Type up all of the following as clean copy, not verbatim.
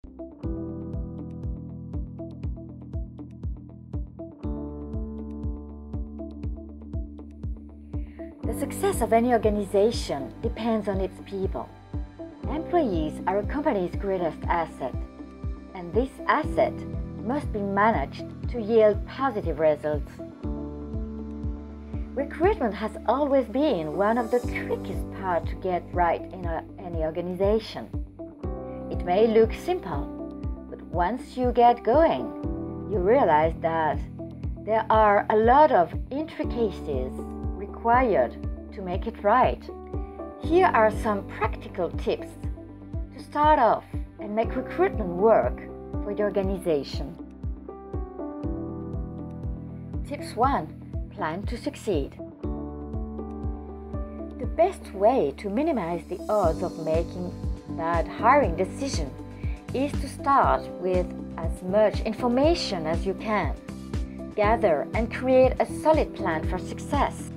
The success of any organization depends on its people. Employees are a company's greatest asset, and this asset must be managed to yield positive results. Recruitment has always been one of the trickiest parts to get right in any organization. It may look simple, but once you get going, you realize that there are a lot of intricacies required to make it right. Here are some practical tips to start off and make recruitment work for your organization. Tips 1. Plan to succeed. The best way to minimize the odds of making bad hiring decisions is to start with as much information as you can. Gather and create a solid plan for success.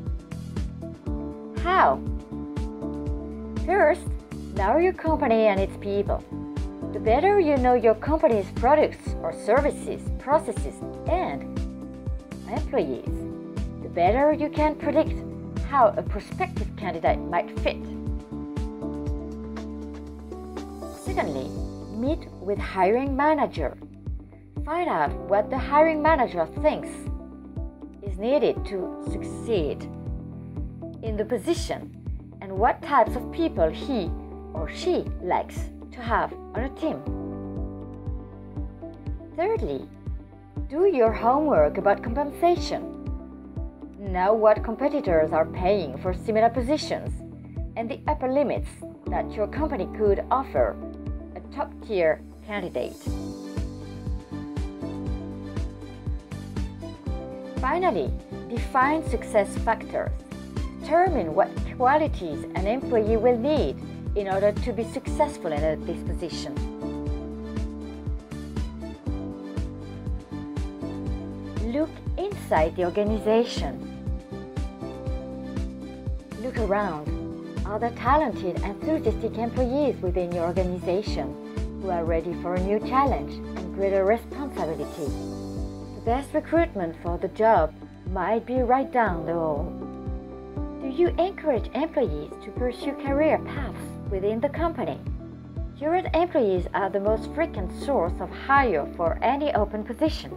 How? First, know your company and its people. The better you know your company's products or services, processes, and employees, the better you can predict how a prospective candidate might fit. Secondly, meet with hiring manager. Find out what the hiring manager thinks is needed to succeed in the position and what types of people he or she likes to have on a team. Thirdly, do your homework about compensation. Know what competitors are paying for similar positions and the upper limits that your company could offer a top-tier candidate. Finally, define success factors. Determine what qualities an employee will need in order to be successful in this position. Look inside the organization. Look around. Are there talented, enthusiastic employees within your organization who are ready for a new challenge and greater responsibility? The best recruitment for the job might be right down the hall. Do you encourage employees to pursue career paths within the company? Current employees are the most frequent source of hire for any open position.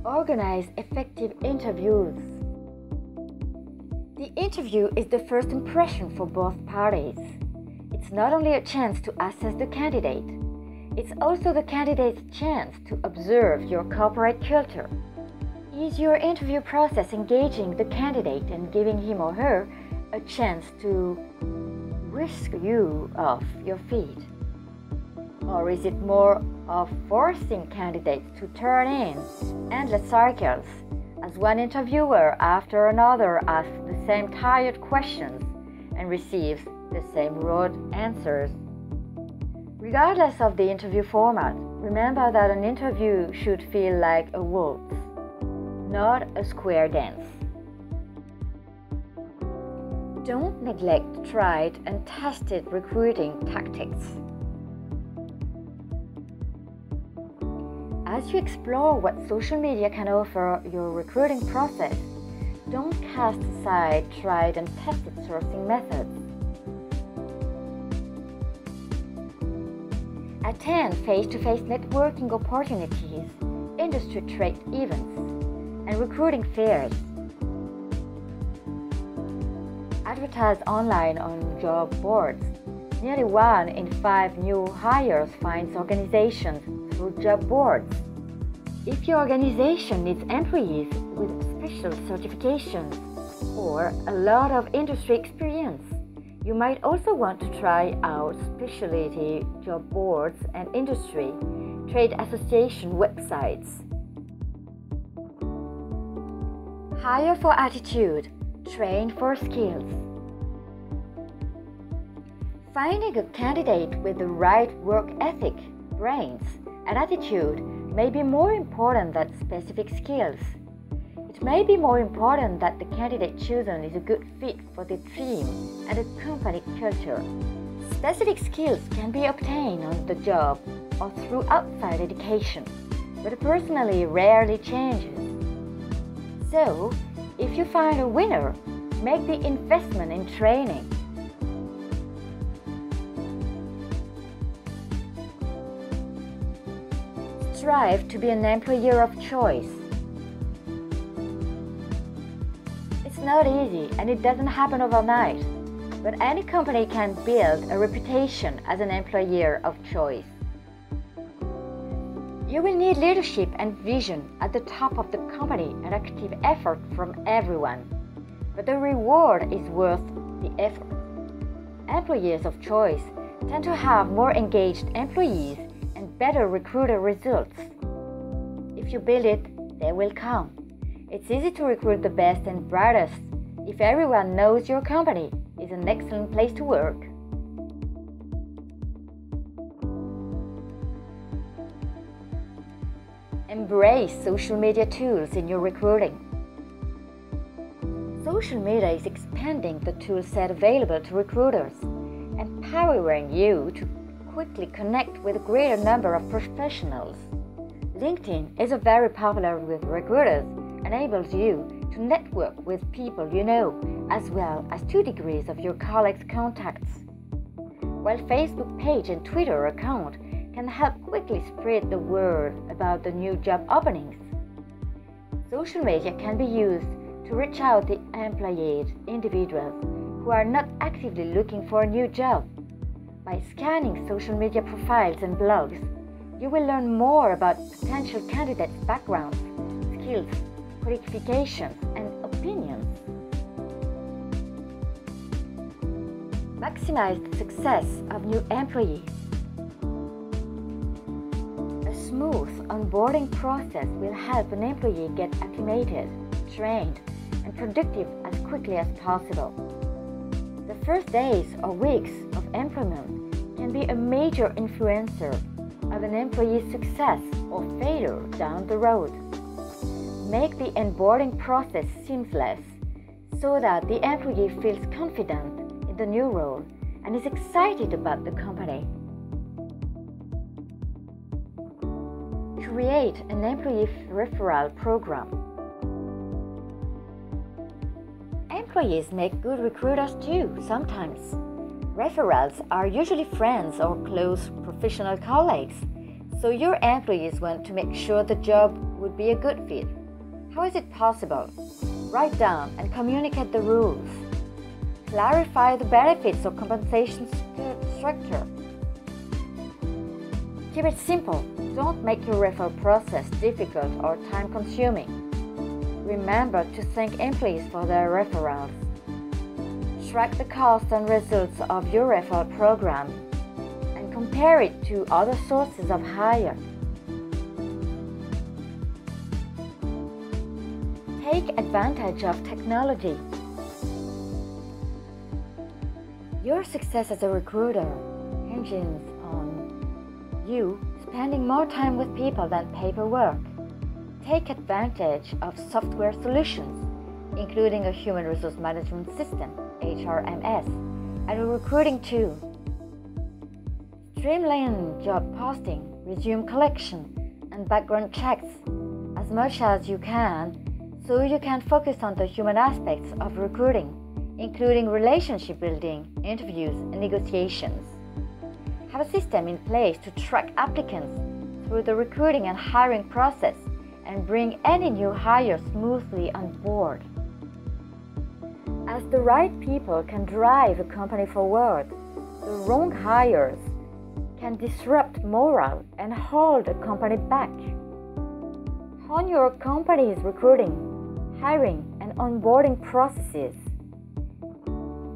Organize effective interviews. The interview is the first impression for both parties. It's not only a chance to assess the candidate, it's also the candidate's chance to observe your corporate culture. Is your interview process engaging the candidate and giving him or her a chance to whisk you off your feet? Or is it more of forcing candidates to turn in endless cycles as one interviewer after another asks the same tired questions and receives the same rote answers? Regardless of the interview format, remember that an interview should feel like a waltz, not a square dance. Don't neglect tried and tested recruiting tactics. As you explore what social media can offer your recruiting process, don't cast aside tried and tested sourcing methods. Attend face-to-face networking opportunities, industry trade events, and recruiting fairs. Advertise online on job boards. Nearly 1 in 5 new hires finds organizations through job boards. If your organization needs employees with special certifications or a lot of industry experience, you might also want to try out specialty job boards and industry trade association websites. Hire for attitude, train for skills. Finding a candidate with the right work ethic, brains, and attitude may be more important than specific skills. It may be more important that the candidate chosen is a good fit for the team and the company culture. Specific skills can be obtained on the job or through outside education, but personally rarely changes. So, if you find a winner, make the investment in training. Strive to be an employer of choice. It's not easy and it doesn't happen overnight, but any company can build a reputation as an employer of choice. You will need leadership and vision at the top of the company and active effort from everyone, but the reward is worth the effort. Employers of choice tend to have more engaged employees and better recruiter results. If you build it, they will come. It's easy to recruit the best and brightest if everyone knows your company is an excellent place to work. Embrace social media tools in your recruiting. Social media is expanding the tool set available to recruiters, empowering you to quickly connect with a greater number of professionals. LinkedIn is very popular with recruiters, enables you to network with people you know, as well as 2 degrees of your colleagues' contacts. While Facebook page and Twitter account can help quickly spread the word about the new job openings. Social media can be used to reach out to employed individuals who are not actively looking for a new job. By scanning social media profiles and blogs, you will learn more about potential candidates' backgrounds, skills, qualifications, and opinions. Maximize the success of new employees. A smooth onboarding process will help an employee get acclimated, trained, and productive as quickly as possible. The first days or weeks of employment can be a major influencer of an employee's success or failure down the road. Make the onboarding process seamless so that the employee feels confident in the new role and is excited about the company. Create an employee referral program. Employees make good recruiters too, sometimes. Referrals are usually friends or close professional colleagues, so your employees want to make sure the job would be a good fit. How is it possible? Write down and communicate the rules. Clarify the benefits or compensation structure. Keep it simple. Don't make your referral process difficult or time-consuming. Remember to thank employees for their referrals. Track the costs and results of your referral program and compare it to other sources of hire. Take advantage of technology. Your success as a recruiter hinges on you spending more time with people than paperwork. Take advantage of software solutions, including a human resource management system, HRMS, and a recruiting tool. Streamline job posting, resume collection, and background checks as much as you can so you can focus on the human aspects of recruiting, including relationship building, interviews, and negotiations. Have a system in place to track applicants through the recruiting and hiring process and bring any new hire smoothly on board. As the right people can drive a company forward, the wrong hires can disrupt morale and hold a company back. Hone your company's recruiting, hiring, and onboarding processes.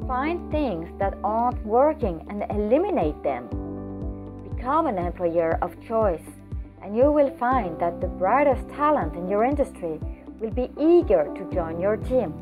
Find things that aren't working and eliminate them. Become an employer of choice, and you will find that the brightest talent in your industry will be eager to join your team.